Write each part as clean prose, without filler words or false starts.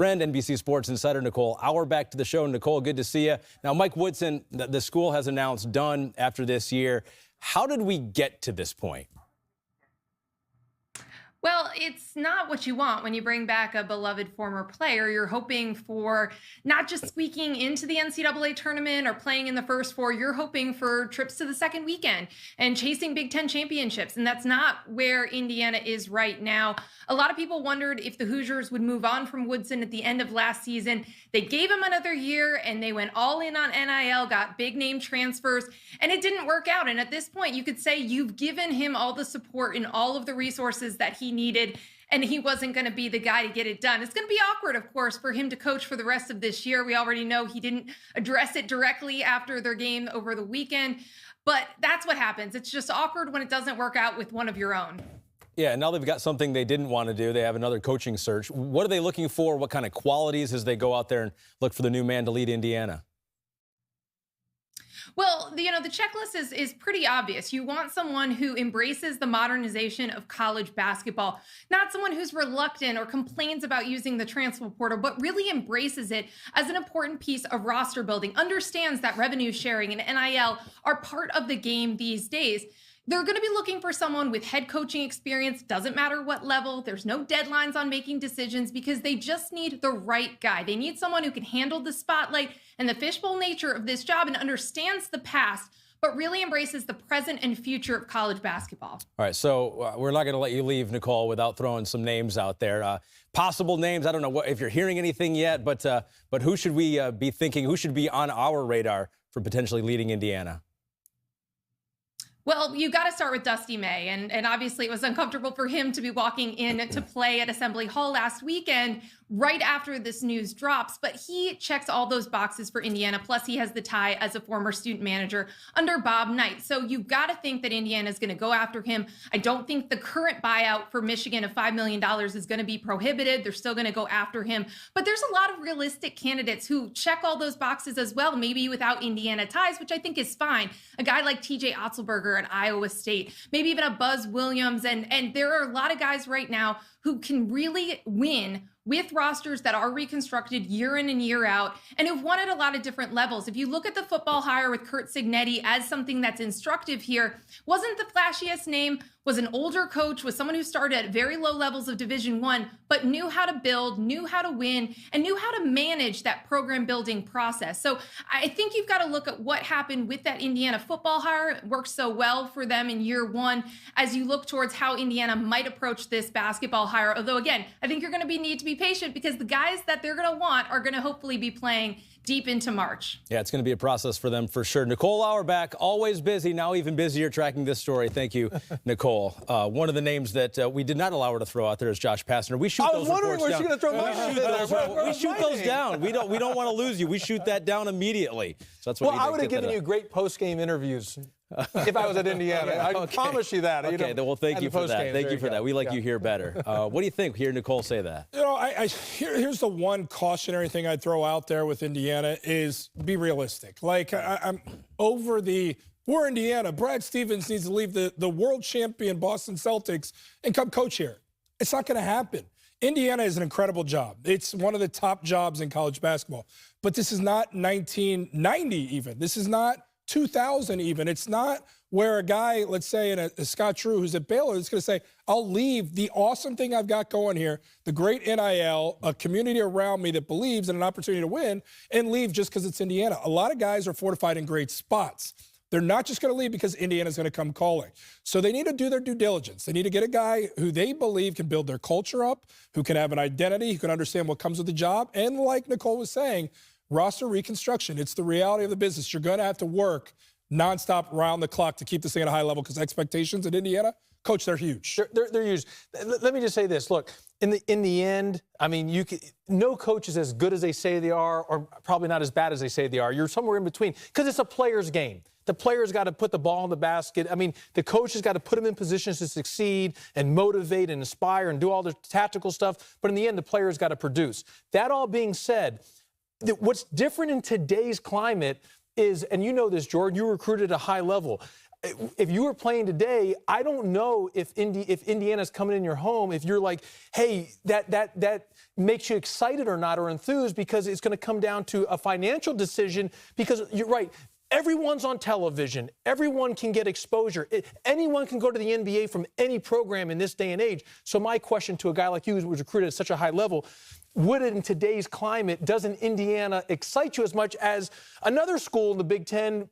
Friend, NBC Sports insider Nicole Auerbach to the show. Nicole, good to see you. Now, Mike Woodson, the school has announced done after this year. How did we get to this point? Well, it's not what you want when you bring back a beloved former player. You're hoping for not just squeaking into the NCAA tournament or playing in the first four. You're hoping for trips to the second weekend and chasing Big Ten championships. And that's not where Indiana is right now. A lot of people wondered if the Hoosiers would move on from Woodson at the end of last season. They gave him another year and they went all in on NIL, got big name transfers, and it didn't work out. And at this point, you could say you've given him all the support and all of the resources that he needed, and he wasn't going to be the guy to get it done. It's going to be awkward, of course, for him to coach for the rest of this year. We already know he didn't address it directly after their game over the weekend, but that's what happens. It's just awkward when it doesn't work out with one of your own. Yeah, now they've got something they didn't want to do. They have another coaching search. What are they looking for? What kind of qualities as they go out there and look for the new man to lead Indiana? Well, the checklist is pretty obvious. You want someone who embraces the modernization of college basketball, not someone who's reluctant or complains about using the transfer portal, but really embraces it as an important piece of roster building, understands that revenue sharing and NIL are part of the game these days. They're going to be looking for someone with head coaching experience. Doesn't matter what level. There's no deadlines on making decisions because they just need the right guy. They need someone who can handle the spotlight and the fishbowl nature of this job and understands the past, but really embraces the present and future of college basketball. All right, so we're not going to let you leave, Nicole, without throwing some names out there. Possible names. I don't know if you're hearing anything yet, but who should we be thinking? Who should be on our radar for potentially leading Indiana? Well, you got to start with Dusty May, and obviously it was uncomfortable for him to be walking in to play at Assembly Hall last weekend right after this news drops, but he checks all those boxes for Indiana, plus he has the tie as a former student manager under Bob Knight. So you've got to think that Indiana is going to go after him. I don't think the current buyout for Michigan of $5 million is going to be prohibited. They're still going to go after him, but there's a lot of realistic candidates who check all those boxes as well, maybe without Indiana ties, which I think is fine. A guy like TJ Otzelberger at Iowa State, maybe even a Buzz Williams, and there are a lot of guys right now who can really win with rosters that are reconstructed year in and year out and who've won at a lot of different levels. If you look at the football hire with Curt Cignetti as something that's instructive here, wasn't the flashiest name, was an older coach, was someone who started at very low levels of Division I, but knew how to build, knew how to win, and knew how to manage that program building process. So I think you've got to look at what happened with that Indiana football hire. It worked so well for them in year one as you look towards how Indiana might approach this basketball hire. Although, again, I think you're going to need to be patient because the guys that they're going to want are going to hopefully be playing deep into March. Yeah, it's going to be a process for them for sure. Nicole Auerbach, always busy, now even busier tracking this story. Thank you, Nicole. One of the names that we did not allow her to throw out there is Josh Pastner. We shoot those reports down. She throw we shoot those down. We don't want to lose you. We shoot that down immediately. So that's what I would have given you great post-game intervieos if I was at Indiana. I promise you that. Okay, well, thank you for that. Thank you for that. We like you here better. What do you think? Hear Nicole say that. Here's the one cautionary thing I'd throw out there with Indiana is be realistic. Like, I'm over the we're Indiana. Brad Stevens needs to leave the world champion Boston Celtics and come coach here. It's not going to happen. Indiana is an incredible job. It's one of the top jobs in college basketball. But this is not 1990 even. This is not 2000 even. It's not where a guy, let's say, a Scott Drew who's at Baylor, is going to say, I'll leave the awesome thing I've got going here, the great NIL, a community around me that believes in an opportunity to win, and leave just because it's Indiana. A lot of guys are fortified in great spots. They're not just going to leave because Indiana's going to come calling. So they need to do their due diligence. They need to get a guy who they believe can build their culture up, who can have an identity, who can understand what comes with the job. And like Nicole was saying, roster reconstruction. It's the reality of the business. You're going to have to work nonstop round the clock to keep this thing at a high level because expectations at Indiana, Coach, they're huge. They're huge. Let me just say this. Look, in the end, I mean, no coach is as good as they say they are or probably not as bad as they say they are. You're somewhere in between because it's a player's game. The player's got to put the ball in the basket. I mean, the coach has got to put them in positions to succeed and motivate and inspire and do all the tactical stuff. But in the end, the player's got to produce. That all being said, what's different in today's climate is, and you know this, Jordan, you recruited at a high level. if you were playing today, I don't know if Indiana's coming in your home, if you're like, hey, that makes you excited or not, or enthused, because it's going to come down to a financial decision. Because you're right. Everyone's on television. Everyone can get exposure. Anyone can go to the NBA from any program in this day and age. So my question to a guy like you who was recruited at such a high level, would it in today's climate, doesn't Indiana excite you as much as another school in the Big Ten?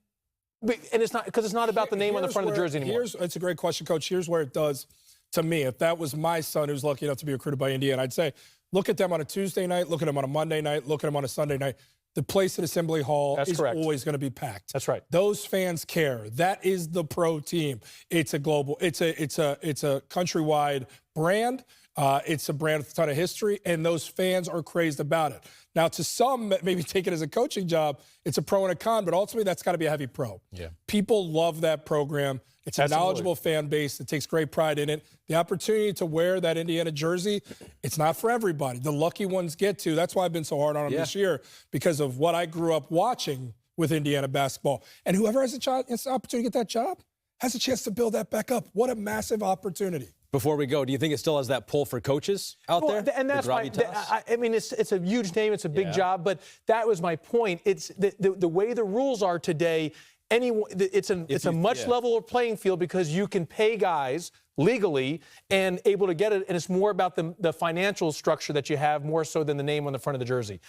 And it's not, because it's not about the name on the front of the jersey anymore. It's a great question, Coach. Here's where it does to me. If that was my son who's lucky enough to be recruited by Indiana, I'd say, look at them on a Tuesday night, look at them on a Monday night, look at them on a Sunday night. The place at Assembly Hall is always going to be packed. That's right. Those fans care. That is the pro team. It's a global, it's a countrywide brand. It's a brand with a ton of history, and those fans are crazed about it. Now, to some, maybe take it as a coaching job, it's a pro and a con, but ultimately that's got to be a heavy pro. Yeah. People love that program. It's a knowledgeable fan base that takes great pride in it. The opportunity to wear that Indiana jersey, it's not for everybody. The lucky ones get to. That's why I've been so hard on them this year, because of what I grew up watching with Indiana basketball. And whoever has an opportunity to get that job has a chance to build that back up. What a massive opportunity. Before we go, do you think it still has that pull for coaches out there? And that's why, I mean, it's a huge name. It's a big job. But that was my point. It's the way the rules are today, it's a much leveler playing field, because you can pay guys legally and able to get it. And it's more about the financial structure that you have, more so than the name on the front of the jersey.